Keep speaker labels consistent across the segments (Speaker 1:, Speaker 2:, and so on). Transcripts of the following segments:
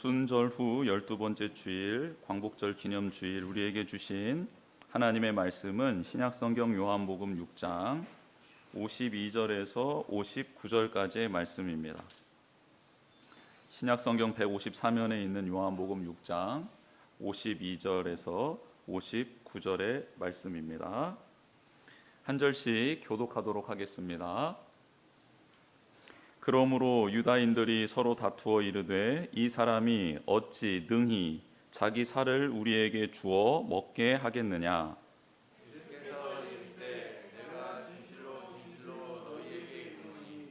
Speaker 1: 오순절 후 12번째 주일 광복절 기념주일 우리에게 주신 하나님의 말씀은 신약성경 요한복음 6장 52절에서 59절까지의 말씀입니다. 신약성경 154면에 있는 요한복음 6장 52절에서 59절의 말씀입니다. 한 절씩 교독하도록 하겠습니다. 그러므로 유다인들이 서로 다투어 이르되 이 사람이 어찌 능히 자기 살을 우리에게 주어 먹게 하겠느냐.
Speaker 2: 주께서 이르시되 내가 진실로 너희에게 이르노니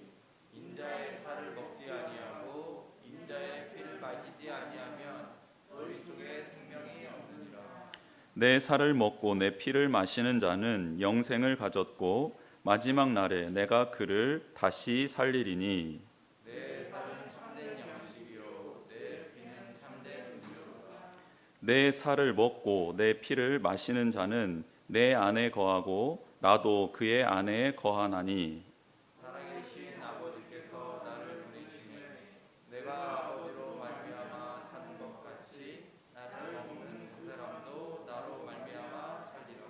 Speaker 2: 인자의 살을 먹지 아니하고 인자의 피를 마시지 아니하면 너희 속에 생명이 없느니라.
Speaker 1: 내 살을 먹고 내 피를 마시는 자는 영생을 가졌고 마지막 날에 내가 그를 다시 살리리니
Speaker 2: 내 살은 참된 양식이요 내 피는 참된 음료로다.
Speaker 1: 내 살을 먹고 내 피를 마시는 자는 내 안에 거하고 나도 그의 안에 거하나니
Speaker 2: 살아계신 아버지께서 나를 보내시니 내가 아버지로 말미암아 사는 것 같이 나를 먹는 그 사람도 나로 말미암아 살리라.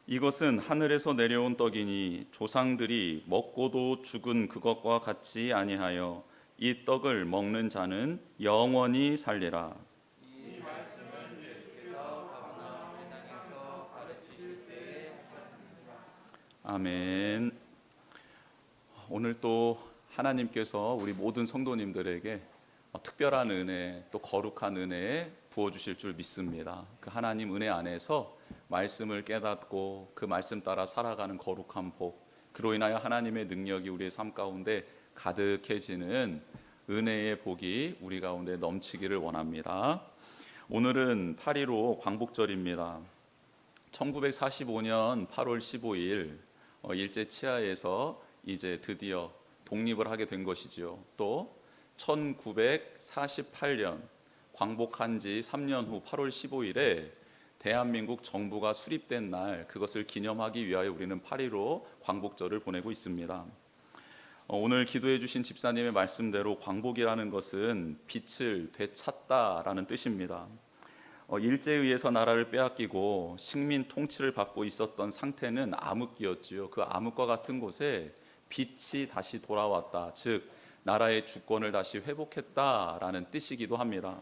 Speaker 1: 이것은 하늘에서 내려온 떡이니 조상들이 먹고도 죽은 그것과 같지 아니하여 이 떡을 먹는 자는 영원히 살리라.
Speaker 2: 이 말씀은 예수께서 가버나움의 땅에서 가르치실 때에 하셨습니다.
Speaker 1: 아멘. 오늘 또 하나님께서 우리 모든 성도님들에게 특별한 은혜, 또 거룩한 은혜 부어주실 줄 믿습니다. 그 하나님 은혜 안에서 말씀을 깨닫고 그 말씀 따라 살아가는 거룩한 복, 그로 인하여 하나님의 능력이 우리의 삶 가운데 가득해지는 은혜의 복이 우리 가운데 넘치기를 원합니다. 오늘은 8.15 광복절입니다. 1945년 8월 15일 일제 치하에서 이제 드디어 독립을 하게 된 것이죠. 또 1948년 광복한 지 3년 후 8월 15일에 대한민국 정부가 수립된 날, 그것을 기념하기 위하여 우리는 8.15 광복절을 보내고 있습니다. 오늘 기도해 주신 집사님의 말씀대로 광복이라는 것은 빛을 되찾다라는 뜻입니다. 일제에 의해서 나라를 빼앗기고 식민 통치를 받고 있었던 상태는 암흑기였지요. 그 암흑과 같은 곳에 빛이 다시 돌아왔다, 즉 나라의 주권을 다시 회복했다라는 뜻이기도 합니다.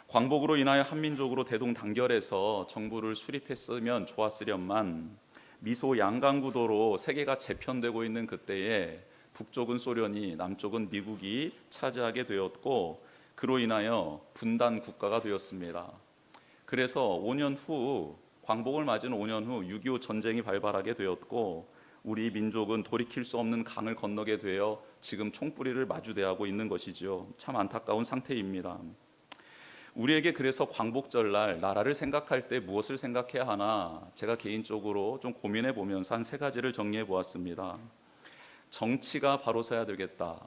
Speaker 1: 광복으로 인하여 한민족으로 대동단결해서 정부를 수립했으면 좋았으련만 미소 양강구도로 세계가 재편되고 있는 그때에 북쪽은 소련이, 남쪽은 미국이 차지하게 되었고, 그로 인하여 분단 국가가 되었습니다. 그래서 5년 후, 광복을 맞은 5년 후 6.25 전쟁이 발발하게 되었고, 우리 민족은 돌이킬 수 없는 강을 건너게 되어 지금 총뿌리를 마주대하고 있는 것이죠. 참 안타까운 상태입니다. 우리에게 그래서 광복절날 나라를 생각할 때 무엇을 생각해야 하나, 제가 개인적으로 좀 고민해 보면서 한 3가지를 정리해 보았습니다. 정치가 바로 서야 되겠다,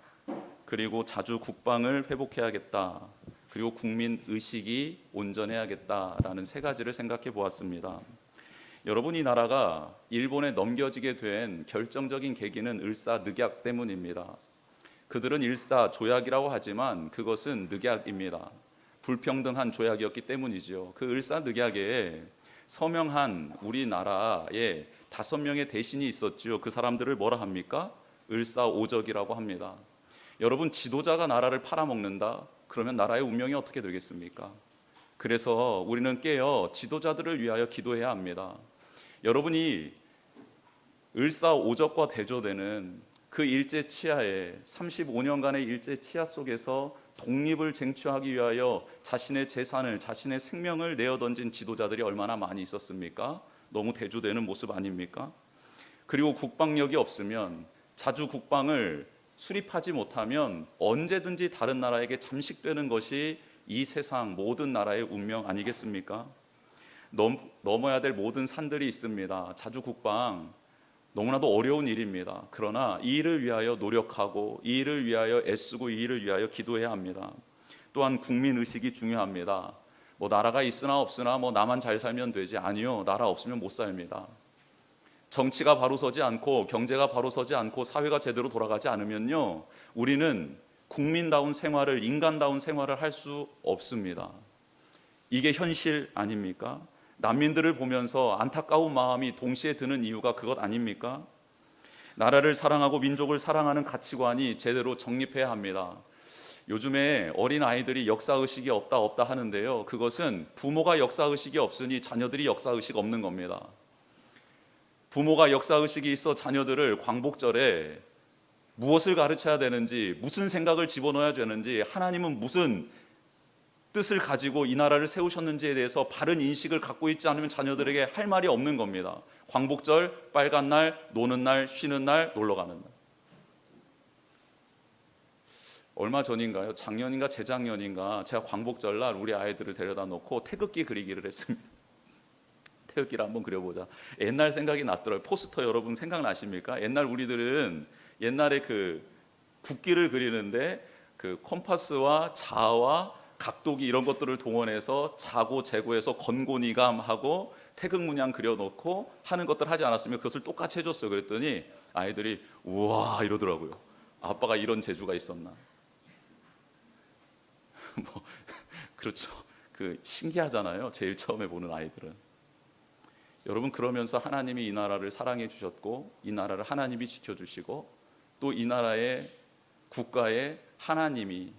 Speaker 1: 그리고 자주 국방을 회복해야겠다, 그리고 국민 의식이 온전해야겠다라는 3가지를 생각해 보았습니다. 여러분, 이 나라가 일본에 넘겨지게 된 결정적인 계기는 을사늑약 때문입니다. 그들은 일사조약이라고 하지만 그것은 늑약입니다. 불평등한 조약이었기 때문이죠. 그 을사늑약에 서명한 우리나라에 5명의 대신이 있었죠. 그 사람들을 뭐라 합니까? 을사오적이라고 합니다. 여러분, 지도자가 나라를 팔아먹는다? 그러면 나라의 운명이 어떻게 되겠습니까? 그래서 우리는 깨어 지도자들을 위하여 기도해야 합니다. 여러분이 을사오적과 대조되는 그 일제 치하에 35년간의 일제 치하 속에서 독립을 쟁취하기 위하여 자신의 재산을, 자신의 생명을 내어던진 지도자들이 얼마나 많이 있었습니까? 너무 대조되는 모습 아닙니까? 그리고 국방력이 없으면, 자주 국방을 수립하지 못하면 언제든지 다른 나라에게 잠식되는 것이 이 세상 모든 나라의 운명 아니겠습니까? 넘어야 될 모든 산들이 있습니다. 자주 국방 너무나도 어려운 일입니다. 그러나 이 일을 위하여 노력하고, 이 일을 위하여 애쓰고, 이 일을 위하여 기도해야 합니다. 또한 국민의식이 중요합니다. 나라가 있으나 없으나 나만 잘 살면 되지, 아니요, 나라 없으면 못 삽니다. 정치가 바로 서지 않고, 경제가 바로 서지 않고, 사회가 제대로 돌아가지 않으면요, 우리는 국민다운 생활을, 인간다운 생활을 할 수 없습니다. 이게 현실 아닙니까? 난민들을 보면서 안타까운 마음이 동시에 드는 이유가 그것 아닙니까? 나라를 사랑하고 민족을 사랑하는 가치관이 제대로 정립해야 합니다. 요즘에 어린 아이들이 역사의식이 없다 하는데요, 그것은 부모가 역사의식이 없으니 자녀들이 역사의식 없는 겁니다. 부모가 역사의식이 있어 자녀들을 광복절에 무엇을 가르쳐야 되는지, 무슨 생각을 집어넣어야 되는지, 하나님은 무슨 뜻을 가지고 이 나라를 세우셨는지에 대해서 바른 인식을 갖고 있지 않으면 자녀들에게 할 말이 없는 겁니다. 광복절, 빨간 날, 노는 날, 쉬는 날, 놀러 가는 날. 얼마 전인가요? 작년인가 재작년인가 제가 광복절날 우리 아이들을 데려다 놓고 태극기 그리기를 했습니다. 태극기를 한번 그려보자. 옛날 생각이 났더라고요. 포스터 여러분 생각나십니까? 옛날 우리들은 옛날에 그 국기를 그리는데 그 콤파스와 자와 각도기 이런 것들을 동원해서 자고 재고해서 건고니감하고 태극 문양 그려놓고 하는 것들 하지 않았으면 그것을 똑같이 해줬어요. 그랬더니 아이들이 우와 이러더라고요. 아빠가 이런 재주가 있었나. 뭐 그렇죠. 그 신기하잖아요. 제일 처음에 보는 아이들은. 여러분, 그러면서 하나님이 이 나라를 사랑해 주셨고 이 나라를 하나님이 지켜주시고 또 이 나라의 국가에 하나님이,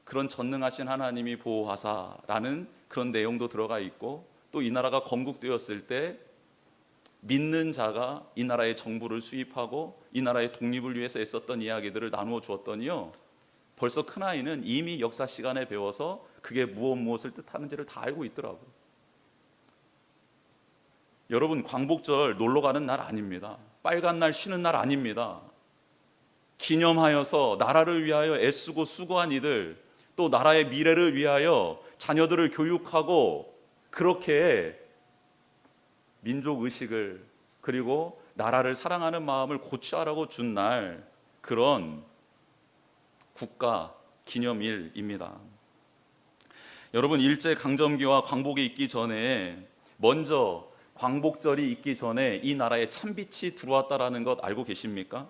Speaker 1: 그런 전능하신 하나님이 보호하사라는 그런 내용도 들어가 있고, 또 이 나라가 건국되었을 때 믿는 자가 이 나라의 정부를 수입하고 이 나라의 독립을 위해서 애썼던 이야기들을 나누어 주었더니요, 벌써 큰아이는 이미 역사 시간에 배워서 그게 무엇을 뜻하는지를 다 알고 있더라고요. 여러분, 광복절 놀러 가는 날 아닙니다. 빨간 날 쉬는 날 아닙니다. 기념하여서 나라를 위하여 애쓰고 수고한 이들, 또 나라의 미래를 위하여 자녀들을 교육하고 그렇게 민족 의식을 그리고 나라를 사랑하는 마음을 고취하라고 준 날, 그런 국가 기념일입니다. 여러분, 일제 강점기와 광복이 있기 전에, 먼저 광복절이 있기 전에 이 나라에 찬빛이 들어왔다라는 것 알고 계십니까?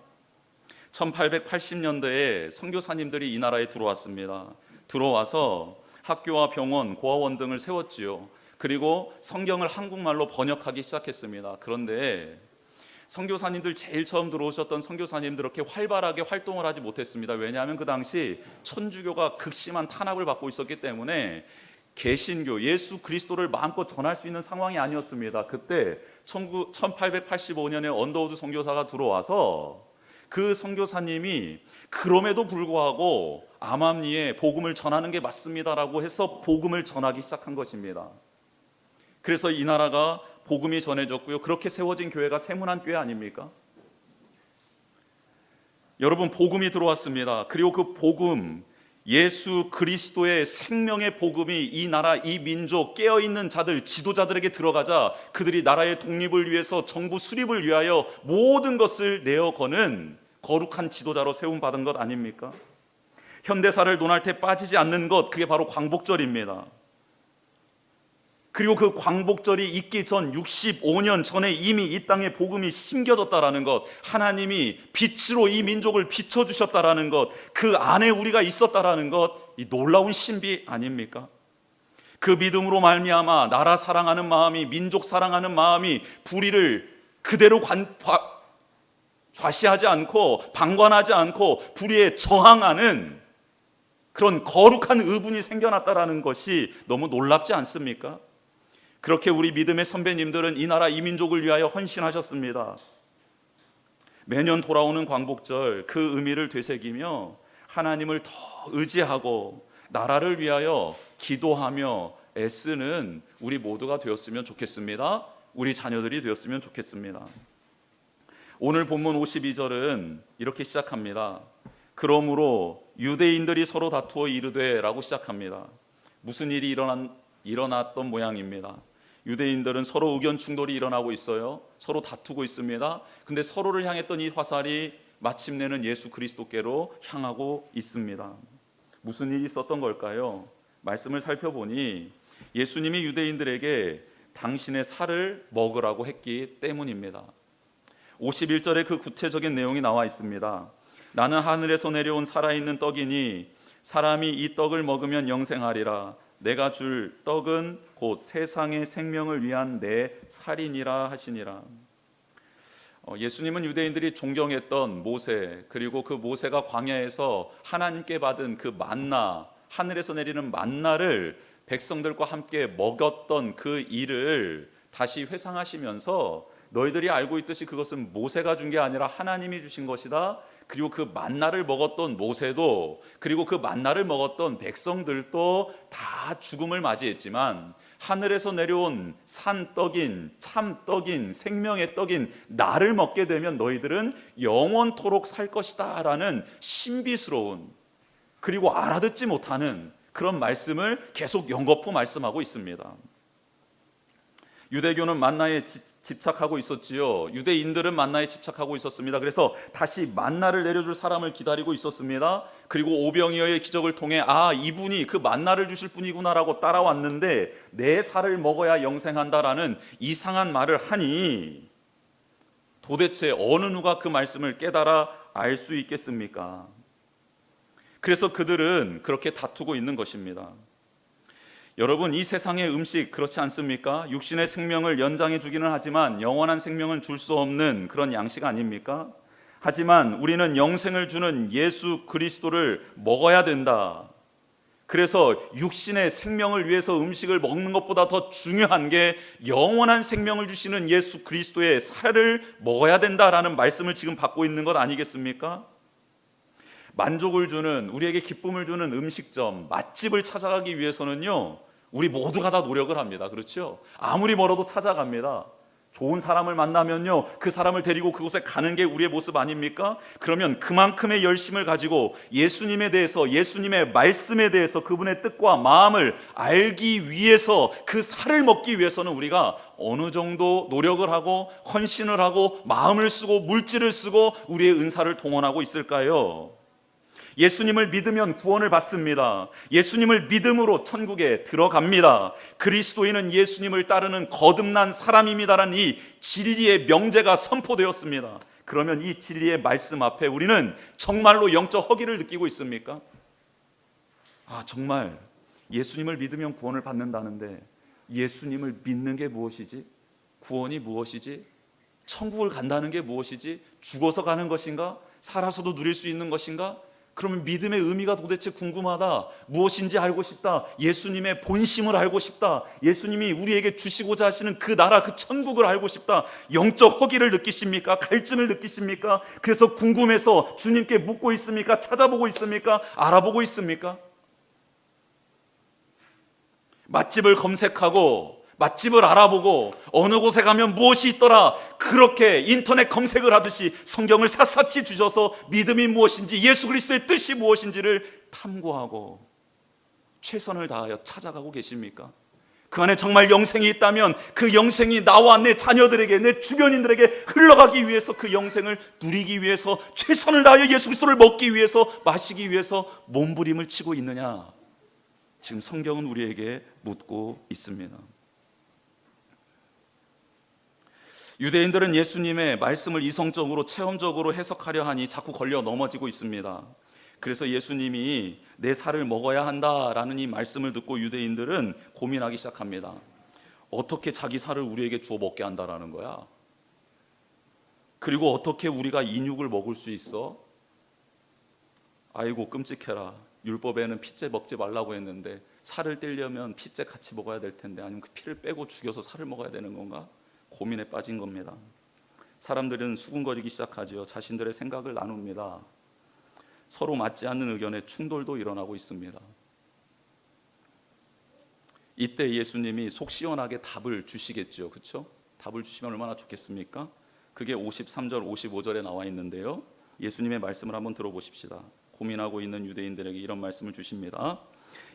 Speaker 1: 1880년대에 선교사님들이 이 나라에 들어왔습니다. 들어와서 학교와 병원, 고아원 등을 세웠지요. 그리고 성경을 한국말로 번역하기 시작했습니다. 그런데 선교사님들, 제일 처음 들어오셨던 선교사님들 그렇게 활발하게 활동을 하지 못했습니다. 왜냐하면 그 당시 천주교가 극심한 탄압을 받고 있었기 때문에 개신교, 예수 그리스도를 마음껏 전할 수 있는 상황이 아니었습니다. 그때 1885년에 언더우드 선교사가 들어와서 그 선교사님이 그럼에도 불구하고 암암리에 복음을 전하는 게 맞습니다라고 해서 복음을 전하기 시작한 것입니다. 그래서 이 나라가 복음이 전해졌고요. 그렇게 세워진 교회가 세문안 교회 아닙니까? 여러분, 복음이 들어왔습니다. 그리고 그 복음, 예수 그리스도의 생명의 복음이 이 나라, 이 민족, 깨어있는 자들, 지도자들에게 들어가자 그들이 나라의 독립을 위해서, 정부 수립을 위하여 모든 것을 내어거는 거룩한 지도자로 세움받은 것 아닙니까? 현대사를 논할 때 빠지지 않는 것, 그게 바로 광복절입니다. 그리고 그 광복절이 있기 전 65년 전에 이미 이 땅에 복음이 심겨졌다라는 것, 하나님이 빛으로 이 민족을 비춰주셨다라는 것, 그 안에 우리가 있었다라는 것, 이 놀라운 신비 아닙니까? 그 믿음으로 말미암아 나라 사랑하는 마음이, 민족 사랑하는 마음이 불의를 그대로 좌시하지 않고 방관하지 않고 불의에 저항하는 그런 거룩한 의분이 생겨났다라는 것이 너무 놀랍지 않습니까? 그렇게 우리 믿음의 선배님들은 이 나라 이 민족을 위하여 헌신하셨습니다. 매년 돌아오는 광복절, 그 의미를 되새기며 하나님을 더 의지하고 나라를 위하여 기도하며 애쓰는 우리 모두가 되었으면 좋겠습니다. 우리 자녀들이 되었으면 좋겠습니다. 오늘 본문 52절은 이렇게 시작합니다. 그러므로 유대인들이 서로 다투어 이르되 라고 시작합니다. 무슨 일이 일어났던 모양입니다. 유대인들은 서로 의견 충돌이 일어나고 있어요. 서로 다투고 있습니다. 근데 서로를 향했던 이 화살이 마침내는 예수 그리스도께로 향하고 있습니다. 무슨 일이 있었던 걸까요? 말씀을 살펴보니 예수님이 유대인들에게 당신의 살을 먹으라고 했기 때문입니다. 51절에 그 구체적인 내용이 나와 있습니다. 나는 하늘에서 내려온 살아있는 떡이니 사람이 이 떡을 먹으면 영생하리라. 내가 줄 떡은 곧 세상의 생명을 위한 내 살이니라 하시니라. 예수님은 유대인들이 존경했던 모세, 그리고 그 모세가 광야에서 하나님께 받은 그 만나, 하늘에서 내리는 만나를 백성들과 함께 먹었던 그 일을 다시 회상하시면서 너희들이 알고 있듯이 그것은 모세가 준 게 아니라 하나님이 주신 것이다. 그리고 그 만나를 먹었던 모세도, 그리고 그 만나를 먹었던 백성들도 다 죽음을 맞이했지만 하늘에서 내려온 산떡인, 참떡인, 생명의 떡인 나를 먹게 되면 너희들은 영원토록 살 것이다 라는 신비스러운, 그리고 알아듣지 못하는 그런 말씀을 계속 연거푸 말씀하고 있습니다. 유대교는 만나에 집착하고 있었지요. 유대인들은 만나에 집착하고 있었습니다. 그래서 다시 만나를 내려줄 사람을 기다리고 있었습니다. 그리고 오병이어의 기적을 통해 이분이 그 만나를 주실 분이구나라고 따라왔는데 내 살을 먹어야 영생한다라는 이상한 말을 하니 도대체 어느 누가 그 말씀을 깨달아 알 수 있겠습니까? 그래서 그들은 그렇게 다투고 있는 것입니다. 여러분, 이 세상의 음식 그렇지 않습니까? 육신의 생명을 연장해 주기는 하지만 영원한 생명은 줄 수 없는 그런 양식 아닙니까? 하지만 우리는 영생을 주는 예수 그리스도를 먹어야 된다. 그래서 육신의 생명을 위해서 음식을 먹는 것보다 더 중요한 게 영원한 생명을 주시는 예수 그리스도의 살을 먹어야 된다라는 말씀을 지금 받고 있는 것 아니겠습니까? 만족을 주는, 우리에게 기쁨을 주는 음식점, 맛집을 찾아가기 위해서는요, 우리 모두가 다 노력을 합니다. 그렇죠? 아무리 멀어도 찾아갑니다. 좋은 사람을 만나면요, 그 사람을 데리고 그곳에 가는 게 우리의 모습 아닙니까? 그러면 그만큼의 열심을 가지고 예수님에 대해서, 예수님의 말씀에 대해서 그분의 뜻과 마음을 알기 위해서, 그 살을 먹기 위해서는 우리가 어느 정도 노력을 하고 헌신을 하고 마음을 쓰고 물질을 쓰고 우리의 은사를 동원하고 있을까요? 예수님을 믿으면 구원을 받습니다. 예수님을 믿음으로 천국에 들어갑니다. 그리스도인은 예수님을 따르는 거듭난 사람입니다라는 이 진리의 명제가 선포되었습니다. 그러면 이 진리의 말씀 앞에 우리는 정말로 영적 허기를 느끼고 있습니까? 정말 예수님을 믿으면 구원을 받는다는데 예수님을 믿는 게 무엇이지? 구원이 무엇이지? 천국을 간다는 게 무엇이지? 죽어서 가는 것인가? 살아서도 누릴 수 있는 것인가? 그러면 믿음의 의미가 도대체 궁금하다. 무엇인지 알고 싶다. 예수님의 본심을 알고 싶다. 예수님이 우리에게 주시고자 하시는 그 나라, 그 천국을 알고 싶다. 영적 허기를 느끼십니까? 갈증을 느끼십니까? 그래서 궁금해서 주님께 묻고 있습니까? 찾아보고 있습니까? 알아보고 있습니까? 맛집을 검색하고 맛집을 알아보고 어느 곳에 가면 무엇이 있더라, 그렇게 인터넷 검색을 하듯이 성경을 샅샅이 주셔서 믿음이 무엇인지, 예수 그리스도의 뜻이 무엇인지를 탐구하고 최선을 다하여 찾아가고 계십니까? 그 안에 정말 영생이 있다면 그 영생이 나와 내 자녀들에게, 내 주변인들에게 흘러가기 위해서, 그 영생을 누리기 위해서 최선을 다하여 예수 그리스도를 먹기 위해서, 마시기 위해서 몸부림을 치고 있느냐? 지금 성경은 우리에게 묻고 있습니다. 유대인들은 예수님의 말씀을 이성적으로 체험적으로 해석하려 하니 자꾸 걸려 넘어지고 있습니다. 그래서 예수님이 내 살을 먹어야 한다라는 이 말씀을 듣고 유대인들은 고민하기 시작합니다. 어떻게 자기 살을 우리에게 주어 먹게 한다라는 거야? 그리고 어떻게 우리가 인육을 먹을 수 있어? 아이고 끔찍해라. 율법에는 피째 먹지 말라고 했는데 살을 떼려면 피째 같이 먹어야 될 텐데, 아니면 그 피를 빼고 죽여서 살을 먹어야 되는 건가? 고민에 빠진 겁니다. 사람들은 수군거리기 시작하죠. 자신들의 생각을 나눕니다. 서로 맞지 않는 의견에 충돌도 일어나고 있습니다. 이때 예수님이 속 시원하게 답을 주시겠죠. 그렇죠? 답을 주시면 얼마나 좋겠습니까? 그게 53절 55절에 나와 있는데요, 예수님의 말씀을 한번 들어보십시다. 고민하고 있는 유대인들에게 이런 말씀을 주십니다.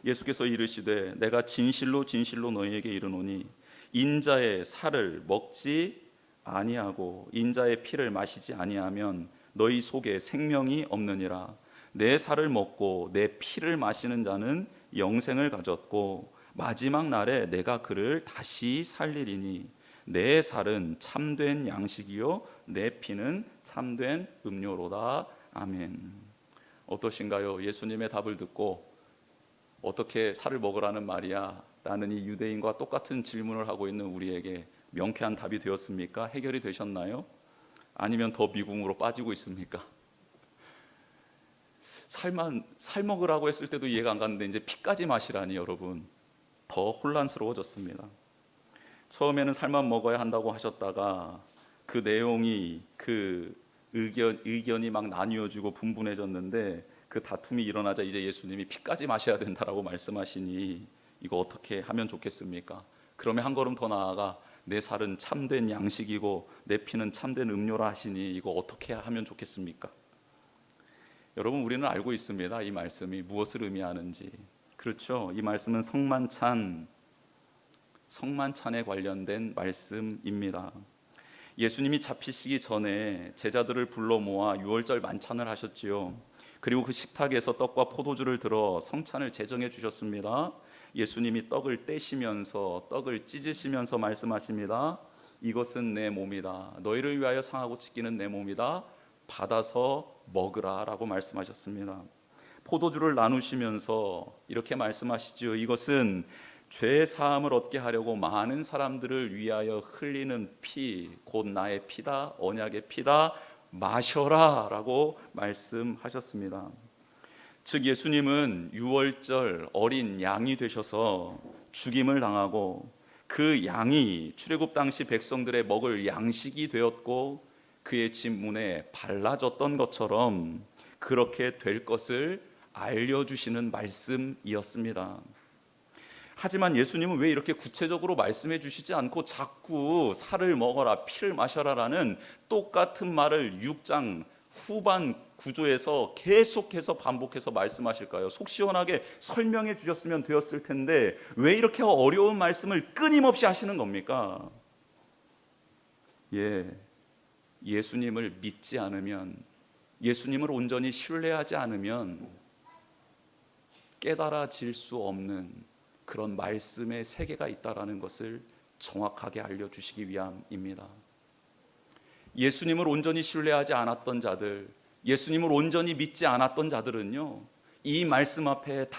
Speaker 1: 예수께서 이르시되 내가 진실로 진실로 너희에게 이르노니 인자의 살을 먹지 아니하고 인자의 피를 마시지 아니하면 너희 속에 생명이 없느니라. 내 살을 먹고 내 피를 마시는 자는 영생을 가졌고 마지막 날에 내가 그를 다시 살리리니 내 살은 참된 양식이요 내 피는 참된 음료로다. 아멘. 어떠신가요? 예수님의 답을 듣고 어떻게 살을 먹으라는 말이야? 라는 이 유대인과 똑같은 질문을 하고 있는 우리에게 명쾌한 답이 되었습니까? 해결이 되셨나요? 아니면 더 미궁으로 빠지고 있습니까? 살 먹으라고 했을 때도 이해가 안 갔는데 이제 피까지 마시라니 여러분 더 혼란스러워졌습니다. 처음에는 살만 먹어야 한다고 하셨다가 그 내용이 의견이 막 나뉘어지고 분분해졌는데 그 다툼이 일어나자 이제 예수님이 피까지 마셔야 된다라고 말씀하시니 이거 어떻게 하면 좋겠습니까? 그러면 한 걸음 더 나아가 내 살은 참된 양식이고 내 피는 참된 음료라 하시니 이거 어떻게 하면 좋겠습니까? 여러분 우리는 알고 있습니다. 이 말씀이 무엇을 의미하는지. 그렇죠. 이 말씀은 성만찬에 관련된 말씀입니다. 예수님이 잡히시기 전에 제자들을 불러 모아 유월절 만찬을 하셨지요. 그리고 그 식탁에서 떡과 포도주를 들어 성찬을 제정해 주셨습니다. 예수님이 떡을 떼시면서 떡을 찢으시면서 말씀하십니다. 이것은 내 몸이다. 너희를 위하여 상하고 찢기는 내 몸이다. 받아서 먹으라 라고 말씀하셨습니다. 포도주를 나누시면서 이렇게 말씀하시죠. 이것은 죄 사함을 얻게 하려고 많은 사람들을 위하여 흘리는 피, 곧 나의 피다, 언약의 피다, 마셔라 라고 말씀하셨습니다. 즉 예수님은 유월절 어린 양이 되셔서 죽임을 당하고 그 양이 출애굽 당시 백성들의 먹을 양식이 되었고 그의 진문에 발라졌던 것처럼 그렇게 될 것을 알려주시는 말씀이었습니다. 하지만 예수님은 왜 이렇게 구체적으로 말씀해 주시지 않고 자꾸 살을 먹어라 피를 마셔라라는 똑같은 말을 6장 후반 구조에서 계속해서 반복해서 말씀하실까요? 속 시원하게 설명해 주셨으면 되었을 텐데 왜 이렇게 어려운 말씀을 끊임없이 하시는 겁니까? 예수님을 믿지 않으면, 예수님을 온전히 신뢰하지 않으면 깨달아질 수 없는 그런 말씀의 세계가 있다라는 것을 정확하게 알려주시기 위함입니다. 예수님을 온전히 신뢰하지 않았던 자들, 예수님을 온전히 믿지 않았던 자들은요, 이 말씀 앞에 다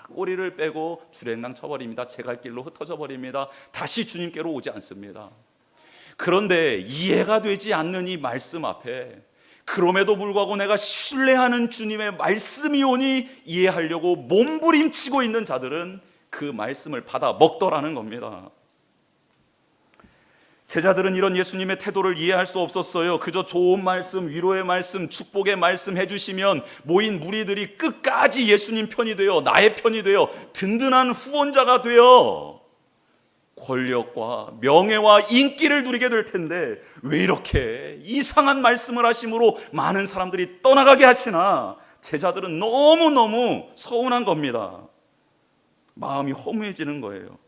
Speaker 1: 꼬리를 빼고 주랭랑 쳐버립니다. 제 갈 길로 흩어져 버립니다. 다시 주님께로 오지 않습니다. 그런데 이해가 되지 않는 이 말씀 앞에 그럼에도 불구하고 내가 신뢰하는 주님의 말씀이 오니 이해하려고 몸부림치고 있는 자들은 그 말씀을 받아 먹더라는 겁니다. 제자들은 이런 예수님의 태도를 이해할 수 없었어요. 그저 좋은 말씀, 위로의 말씀, 축복의 말씀 해주시면 모인 무리들이 끝까지 예수님 편이 되어 나의 편이 되어 든든한 후원자가 되어 권력과 명예와 인기를 누리게 될 텐데 왜 이렇게 이상한 말씀을 하심으로 많은 사람들이 떠나가게 하시나. 제자들은 너무너무 서운한 겁니다. 마음이 허무해지는 거예요.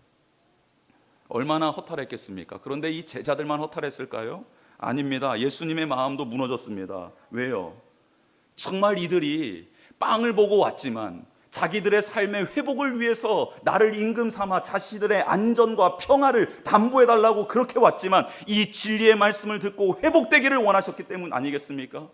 Speaker 1: 얼마나 허탈했겠습니까? 그런데 이 제자들만 허탈했을까요? 아닙니다. 예수님의 마음도 무너졌습니다. 왜요? 정말 이들이 빵을 보고 왔지만 자기들의 삶의 회복을 위해서 나를 임금 삼아 자신들의 안전과 평화를 담보해달라고 그렇게 왔지만 이 진리의 말씀을 듣고 회복되기를 원하셨기 때문 아니겠습니까?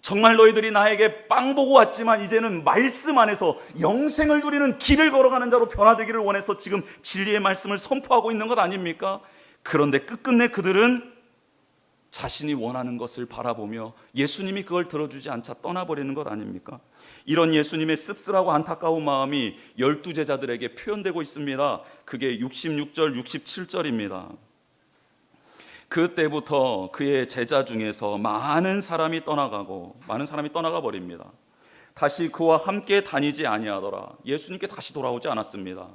Speaker 1: 정말 너희들이 나에게 빵 보고 왔지만 이제는 말씀 안에서 영생을 누리는 길을 걸어가는 자로 변화되기를 원해서 지금 진리의 말씀을 선포하고 있는 것 아닙니까? 그런데 끝끝내 그들은 자신이 원하는 것을 바라보며 예수님이 그걸 들어주지 않자 떠나버리는 것 아닙니까? 이런 예수님의 씁쓸하고 안타까운 마음이 12제자들에게 표현되고 있습니다. 그게 66절, 67절입니다. 그때부터 그의 제자 중에서 많은 사람이 떠나가 버립니다. 다시 그와 함께 다니지 아니하더라. 예수님께 다시 돌아오지 않았습니다.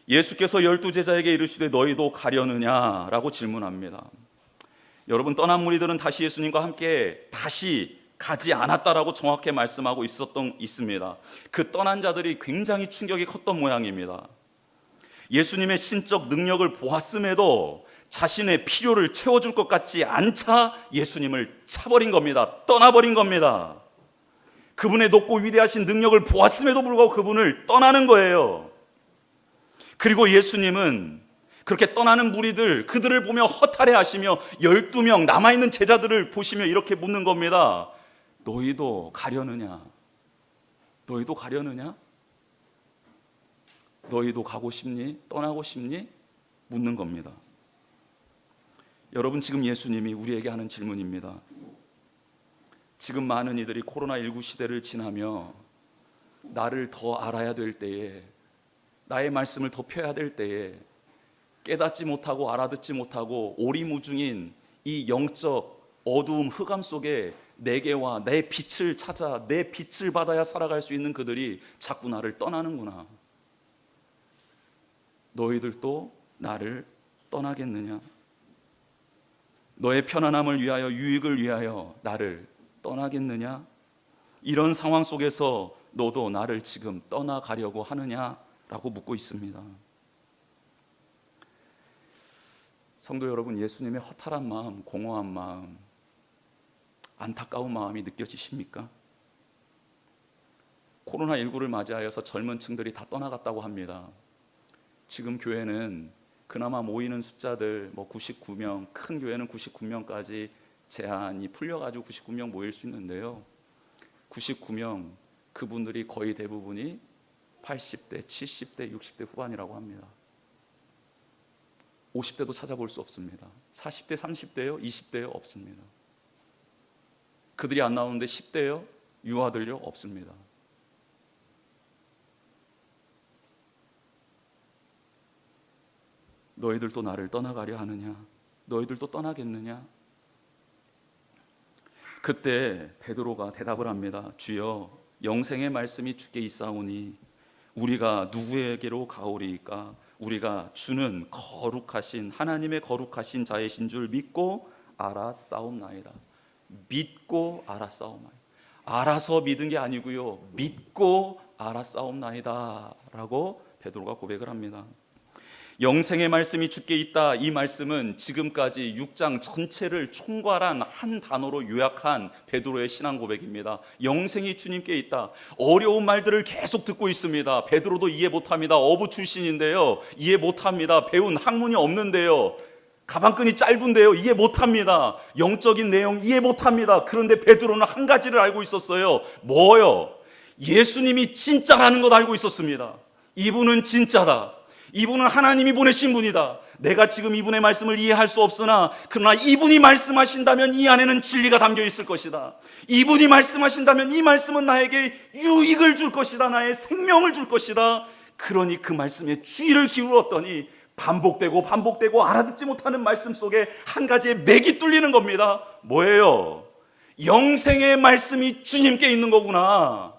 Speaker 1: 예수께서 12제자에게 이르시되 너희도 가려느냐라고 질문합니다. 여러분, 떠난 무리들은 다시 예수님과 함께 다시 가지 않았다라고 정확히 말씀하고 있습니다. 그 떠난 자들이 굉장히 충격이 컸던 모양입니다. 예수님의 신적 능력을 보았음에도 자신의 필요를 채워줄 것 같지 않자 예수님을 차버린 겁니다. 떠나버린 겁니다. 그분의 높고 위대하신 능력을 보았음에도 불구하고 그분을 떠나는 거예요. 그리고 예수님은 그렇게 떠나는 무리들, 그들을 보며 허탈해하시며 12명 남아있는 제자들을 보시며 이렇게 묻는 겁니다. 너희도 가려느냐? 너희도 가려느냐? 너희도 가고 싶니? 떠나고 싶니? 묻는 겁니다. 여러분, 지금 예수님이 우리에게 하는 질문입니다. 지금 많은 이들이 코로나19 시대를 지나며 나를 더 알아야 될 때에, 나의 말씀을 더 펴야 될 때에 깨닫지 못하고 알아듣지 못하고 오리무중인 이 영적 어두움 흑암 속에 내게와 내 빛을 찾아 내 빛을 받아야 살아갈 수 있는 그들이 자꾸 나를 떠나는구나. 너희들도 나를 떠나겠느냐? 너의 편안함을 위하여, 유익을 위하여 나를 떠나겠느냐? 이런 상황 속에서 너도 나를 지금 떠나가려고 하느냐라고 묻고 있습니다. 성도 여러분, 예수님의 허탈한 마음, 공허한 마음, 안타까운 마음이 느껴지십니까? 코로나19를 맞이하여서 젊은 층들이 다 떠나갔다고 합니다. 지금 교회는 그나마 모이는 숫자들 99명, 큰 교회는 99명까지 제한이 풀려가지고 99명 모일 수 있는데요, 99명, 그분들이 거의 대부분이 80대, 70대, 60대 후반이라고 합니다. 50대도 찾아볼 수 없습니다. 40대, 30대요? 20대요? 없습니다. 그들이 안 나오는데 10대요? 유아들요? 없습니다. 너희들도 나를 떠나가려 하느냐? 너희들도 떠나겠느냐? 그때 베드로가 대답을 합니다. 주여, 영생의 말씀이 주께 있사오니 우리가 누구에게로 가오리이까? 우리가 주는 거룩하신, 하나님의 거룩하신 자이신 줄 믿고 알았사옵나이다. 믿고 알았사옵나이다. 알아서 믿은 게 아니고요, 믿고 알았사옵나이다 라고 베드로가 고백을 합니다. 영생의 말씀이 주께 있다, 이 말씀은 지금까지 6장 전체를 총괄한 한 단어로 요약한 베드로의 신앙 고백입니다. 영생이 주님께 있다. 어려운 말들을 계속 듣고 있습니다. 베드로도 이해 못합니다. 어부 출신인데요, 이해 못합니다. 배운 학문이 없는데요, 가방끈이 짧은데요, 이해 못합니다. 영적인 내용 이해 못합니다. 그런데 베드로는 한 가지를 알고 있었어요. 뭐요? 예수님이 진짜라는 것 알고 있었습니다. 이분은 진짜다. 이분은 하나님이 보내신 분이다. 내가 지금 이분의 말씀을 이해할 수 없으나 그러나 이분이 말씀하신다면 이 안에는 진리가 담겨 있을 것이다. 이분이 말씀하신다면 이 말씀은 나에게 유익을 줄 것이다. 나의 생명을 줄 것이다. 그러니 그 말씀에 주의를 기울였더니 반복되고 알아듣지 못하는 말씀 속에 한 가지의 맥이 뚫리는 겁니다. 뭐예요? 영생의 말씀이 주님께 있는 거구나.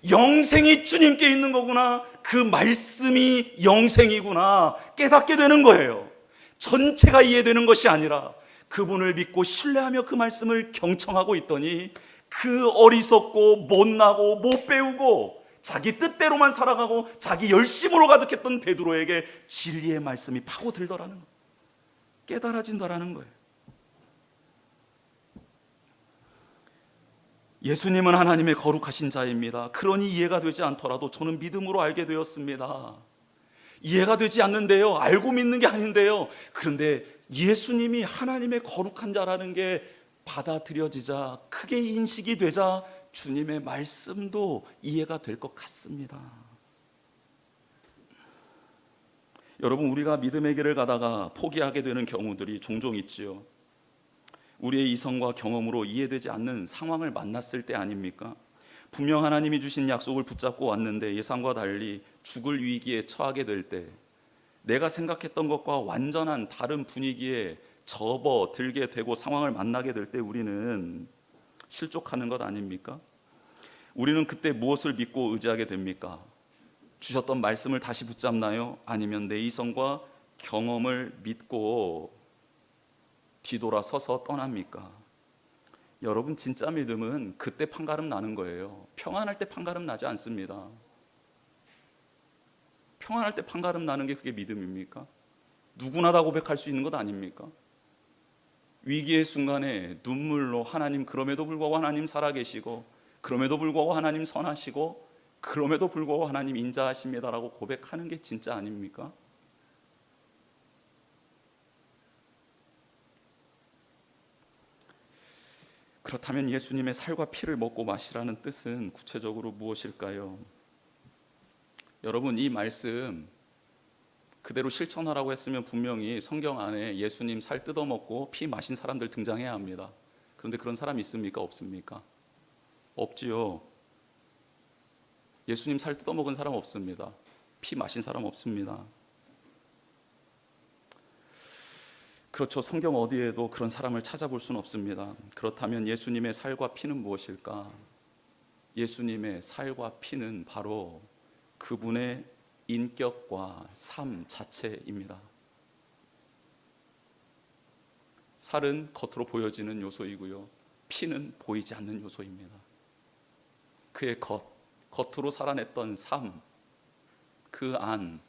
Speaker 1: 영생이 주님께 있는 거구나. 그 말씀이 영생이구나 깨닫게 되는 거예요. 전체가 이해되는 것이 아니라 그분을 믿고 신뢰하며 그 말씀을 경청하고 있더니 그 어리석고 못나고 못 배우고 자기 뜻대로만 살아가고 자기 열심으로 가득했던 베드로에게 진리의 말씀이 파고들더라는 거예요. 깨달아진다라는 거예요. 예수님은 하나님의 거룩하신 자입니다. 그러니 이해가 되지 않더라도 저는 믿음으로 알게 되었습니다. 이해가 되지 않는데요, 알고 믿는 게 아닌데요, 그런데 예수님이 하나님의 거룩한 자라는 게 받아들여지자, 크게 인식이 되자 주님의 말씀도 이해가 될 것 같습니다. 여러분, 우리가 믿음의 길을 가다가 포기하게 되는 경우들이 종종 있지요. 우리의 이성과 경험으로 이해되지 않는 상황을 만났을 때 아닙니까? 분명 하나님이 주신 약속을 붙잡고 왔는데 예상과 달리 죽을 위기에 처하게 될 때, 내가 생각했던 것과 완전한 다른 분위기에 접어들게 되고 상황을 만나게 될 때 우리는 실족하는 것 아닙니까? 우리는 그때 무엇을 믿고 의지하게 됩니까? 주셨던 말씀을 다시 붙잡나요? 아니면 내 이성과 경험을 믿고 뒤돌아서서 떠납니까? 여러분, 진짜 믿음은 그때 판가름 나는 거예요. 평안할 때 판가름 나지 않습니다. 평안할 때 판가름 나는 게 그게 믿음입니까? 누구나 다 고백할 수 있는 것 아닙니까? 위기의 순간에 눈물로 하나님, 그럼에도 불구하고 하나님 살아계시고, 그럼에도 불구하고 하나님 선하시고, 그럼에도 불구하고 하나님 인자하십니다라고 고백하는 게 진짜 아닙니까? 그렇다면 예수님의 살과 피를 먹고 마시라는 뜻은 구체적으로 무엇일까요? 여러분, 이 말씀 그대로 실천하라고 했으면 분명히 성경 안에 예수님 살 뜯어먹고 피 마신 사람들 등장해야 합니다. 그런데 그런 사람 있습니까? 없습니까? 없지요. 예수님 살 뜯어먹은 사람 없습니다. 피 마신 사람 없습니다. 그렇죠. 성경 어디에도 그런 사람을 찾아볼 수는 없습니다. 그렇다면 예수님의 살과 피는 무엇일까? 예수님의 살과 피는 바로 그분의 인격과 삶 자체입니다. 살은 겉으로 보여지는 요소이고요, 피는 보이지 않는 요소입니다. 그의 겉으로 살아냈던 삶, 그 안,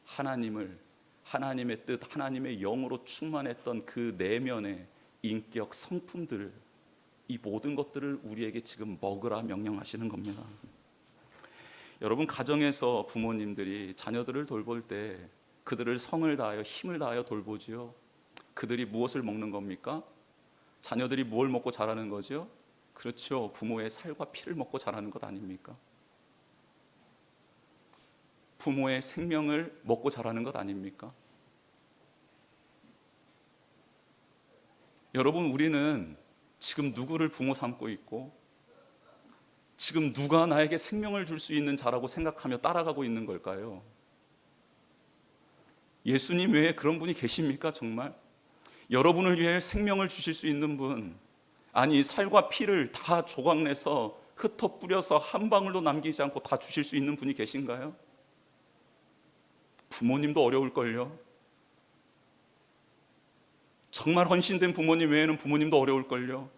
Speaker 1: 하나님의 뜻, 하나님의 영으로 충만했던 그 내면의 인격, 성품들, 이 모든 것들을 우리에게 지금 먹으라 명령하시는 겁니다. 여러분, 가정에서 부모님들이 자녀들을 돌볼 때 그들을 성을 다하여 힘을 다하여 돌보지요. 그들이 무엇을 먹는 겁니까? 자녀들이 무엇을 먹고 자라는 거죠? 그렇죠. 부모의 살과 피를 먹고 자라는 것 아닙니까? 부모의 생명을 먹고 자라는 것 아닙니까? 여러분, 우리는 지금 누구를 부모 삼고 있고 지금 누가 나에게 생명을 줄 수 있는 자라고 생각하며 따라가고 있는 걸까요? 예수님 외에 그런 분이 계십니까? 정말? 여러분을 위해 생명을 주실 수 있는 분, 아니 살과 피를 다 조각내서 흩어 뿌려서 한 방울도 남기지 않고 다 주실 수 있는 분이 계신가요? 부모님도 어려울걸요. 정말 헌신된 부모님 외에는 부모님도 어려울걸요.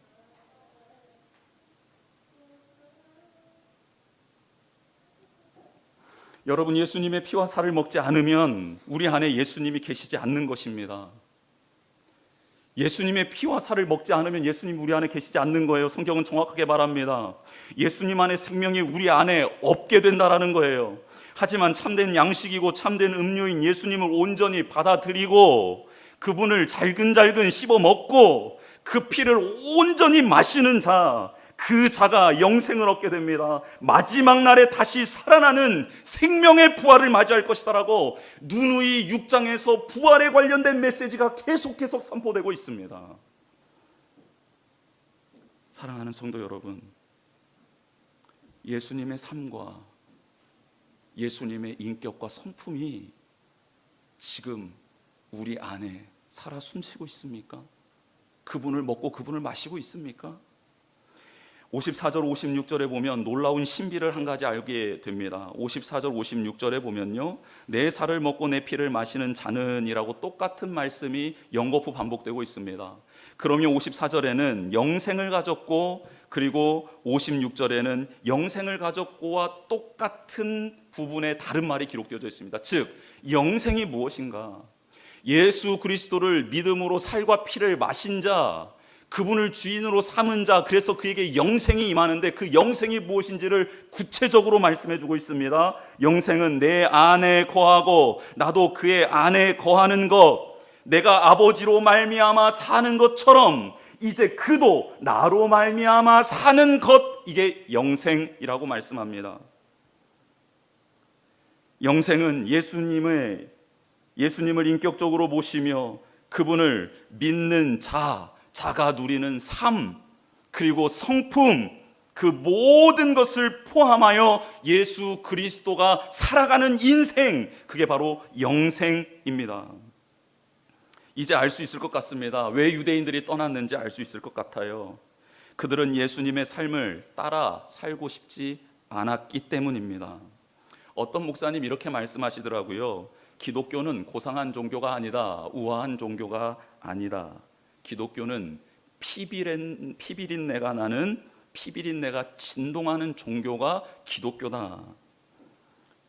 Speaker 1: 여러분, 예수님의 피와 살을 먹지 않으면 우리 안에 예수님이 계시지 않는 것입니다. 예수님의 피와 살을 먹지 않으면 예수님 우리 안에 계시지 않는 거예요. 성경은 정확하게 말합니다. 예수님 안에 생명이 우리 안에 없게 된다라는 거예요. 하지만 참된 양식이고 참된 음료인 예수님을 온전히 받아들이고 그분을 잘근잘근 씹어 먹고 그 피를 온전히 마시는 자, 그 자가 영생을 얻게 됩니다. 마지막 날에 다시 살아나는 생명의 부활을 맞이할 것이다라고 누누이 6장에서 부활에 관련된 메시지가 계속 선포되고 있습니다. 사랑하는 성도 여러분, 예수님의 삶과 예수님의 인격과 성품이 지금 우리 안에 살아 숨쉬고 있습니까? 그분을 먹고 그분을 마시고 있습니까? 54절 56절에 보면 놀라운 신비를 한 가지 알게 됩니다. 54절 56절에 보면요, 내 살을 먹고 내 피를 마시는 자는 이라고 똑같은 말씀이 연거푸 반복되고 있습니다. 그러면 54절에는 영생을 가졌고, 그리고 56절에는 영생을 가졌고와 똑같은 부분에 다른 말이 기록되어져 있습니다. 즉, 영생이 무엇인가? 예수 그리스도를 믿음으로 살과 피를 마신 자, 그분을 주인으로 삼은 자, 그래서 그에게 영생이 임하는데 그 영생이 무엇인지를 구체적으로 말씀해 주고 있습니다. 영생은 내 안에 거하고 나도 그의 안에 거하는 것, 내가 아버지로 말미암아 사는 것처럼 이제 그도 나로 말미암아 사는 것, 이게 영생이라고 말씀합니다. 영생은 예수님을 인격적으로 모시며 그분을 믿는 자가 누리는 삶, 그리고 성품, 그 모든 것을 포함하여 예수 그리스도가 살아가는 인생, 그게 바로 영생입니다. 이제 알 수 있을 것 같습니다. 왜 유대인들이 떠났는지 알 수 있을 것 같아요. 그들은 예수님의 삶을 따라 살고 싶지 않았기 때문입니다. 어떤 목사님 이렇게 말씀하시더라고요. 기독교는 고상한 종교가 아니다, 우아한 종교가 아니다. 기독교는 피비린내가 나는, 피비린내가 진동하는 종교가 기독교다.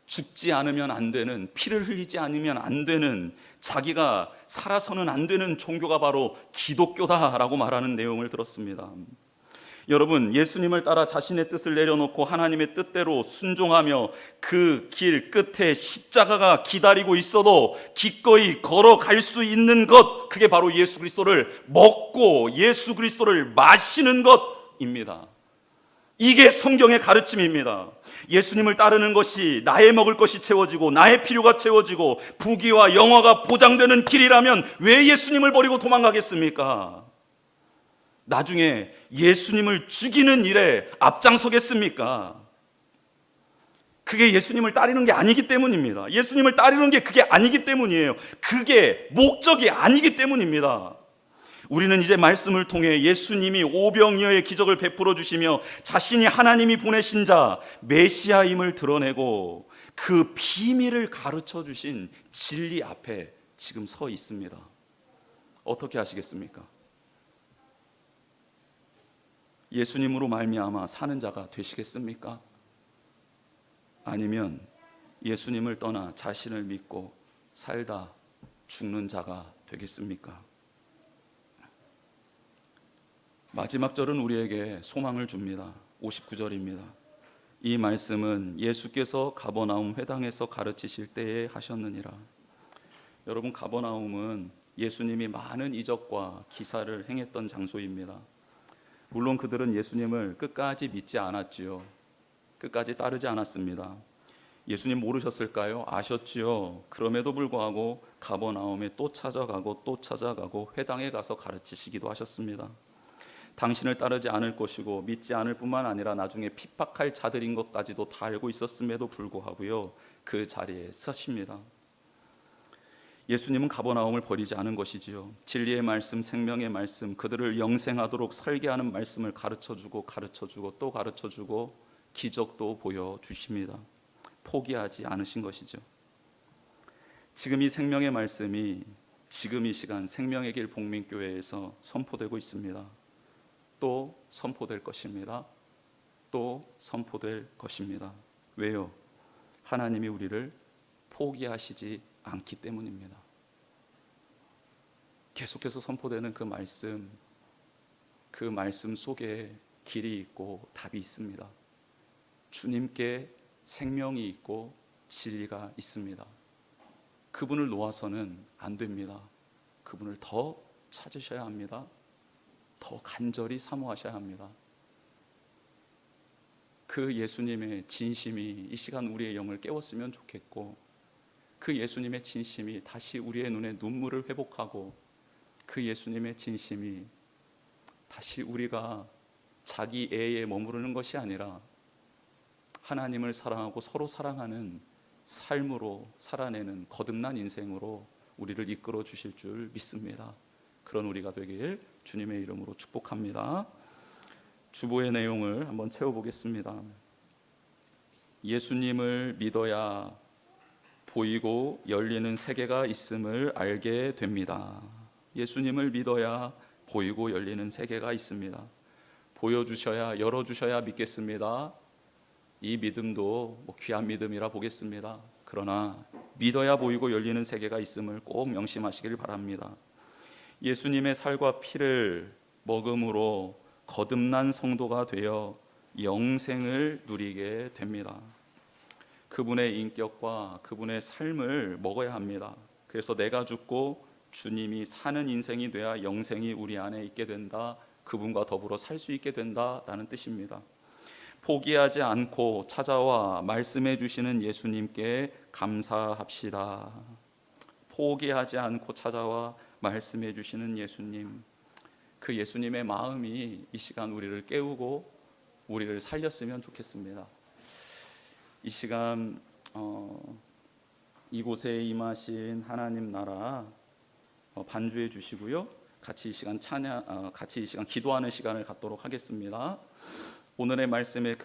Speaker 1: 죽지 않으면 안 되는, 피를 흘리지 않으면 안 되는, 자기가 살아서는 안 되는 종교가 바로 기독교다라고 말하는 내용을 들었습니다. 여러분, 예수님을 따라 자신의 뜻을 내려놓고 하나님의 뜻대로 순종하며 그 길 끝에 십자가가 기다리고 있어도 기꺼이 걸어갈 수 있는 것, 그게 바로 예수 그리스도를 먹고 예수 그리스도를 마시는 것입니다. 이게 성경의 가르침입니다. 예수님을 따르는 것이 나의 먹을 것이 채워지고 나의 필요가 채워지고 부귀와 영화가 보장되는 길이라면 왜 예수님을 버리고 도망가겠습니까? 나중에 예수님을 죽이는 일에 앞장서겠습니까? 그게 예수님을 따르는 게 아니기 때문입니다. 예수님을 따르는 게 그게 아니기 때문이에요. 그게 목적이 아니기 때문입니다. 우리는 이제 말씀을 통해 예수님이 오병이어의 기적을 베풀어 주시며 자신이 하나님이 보내신 자 메시아임을 드러내고 그 비밀을 가르쳐 주신 진리 앞에 지금 서 있습니다. 어떻게 하시겠습니까? 예수님으로 말미암아 사는 자가 되시겠습니까? 아니면 예수님을 떠나 자신을 믿고 살다 죽는 자가 되겠습니까? 마지막 절은 우리에게 소망을 줍니다. 59절입니다. 이 말씀은 예수께서 가버나움 회당에서 가르치실 때에 하셨느니라. 여러분, 가버나움은 예수님이 많은 이적과 기사를 행했던 장소입니다. 물론 그들은 예수님을 끝까지 믿지 않았지요. 끝까지 따르지 않았습니다. 예수님 모르셨을까요? 아셨지요. 그럼에도 불구하고 가버나움에 또 찾아가고 회당에 가서 가르치시기도 하셨습니다. 당신을 따르지 않을 것이고 믿지 않을 뿐만 아니라 나중에 핍박할 자들인 것까지도 다 알고 있었음에도 불구하고요, 그 자리에 서십니다. 예수님은 가버나움을 버리지 않은 것이지요. 진리의 말씀, 생명의 말씀, 그들을 영생하도록 살게 하는 말씀을 가르쳐주고 또 가르쳐주고 기적도 보여주십니다. 포기하지 않으신 것이죠. 지금 이 생명의 말씀이 지금 이 시간 생명의 길 복민교회에서 선포되고 있습니다. 또 선포될 것입니다. 또 선포될 것입니다. 왜요? 하나님이 우리를 포기하시지 않기 때문입니다. 계속해서 선포되는 그 말씀 속에 길이 있고 답이 있습니다. 주님께 생명이 있고 진리가 있습니다. 그분을 놓아서는 안 됩니다. 그분을 더 찾으셔야 합니다. 더 간절히 사모하셔야 합니다. 그 예수님의 진심이 이 시간 우리의 영을 깨웠으면 좋겠고, 그 예수님의 진심이 다시 우리의 눈에 눈물을 회복하고, 그 예수님의 진심이 다시 우리가 자기 애에 머무르는 것이 아니라 하나님을 사랑하고 서로 사랑하는 삶으로 살아내는 거듭난 인생으로 우리를 이끌어 주실 줄 믿습니다. 그런 우리가 되길 주님의 이름으로 축복합니다. 주보의 내용을 한번 채워보겠습니다. 예수님을 믿어야 보이고 열리는 세계가 있음을 알게 됩니다. 예수님을 믿어야 보이고 열리는 세계가 있습니다. 보여주셔야, 열어주셔야 믿겠습니다. 이 믿음도 귀한 믿음이라 보겠습니다. 그러나 믿어야 보이고 열리는 세계가 있음을 꼭 명심하시길 바랍니다. 예수님의 살과 피를 먹음으로 거듭난 성도가 되어 영생을 누리게 됩니다. 그분의 인격과 그분의 삶을 먹어야 합니다. 그래서 내가 죽고 주님이 사는 인생이 돼야 영생이 우리 안에 있게 된다. 그분과 더불어 살 수 있게 된다라는 뜻입니다. 포기하지 않고 찾아와 말씀해 주시는 예수님께 감사합시다. 포기하지 않고 찾아와 말씀해 주시는 예수님, 그 예수님의 마음이 이 시간 우리를 깨우고 우리를 살렸으면 좋겠습니다. 이 시간 이곳에 임하신 하나님 나라 반주해 주시고요. 같이 이 시간 기도하는 시간을 갖도록 하겠습니다. 오늘의 말씀의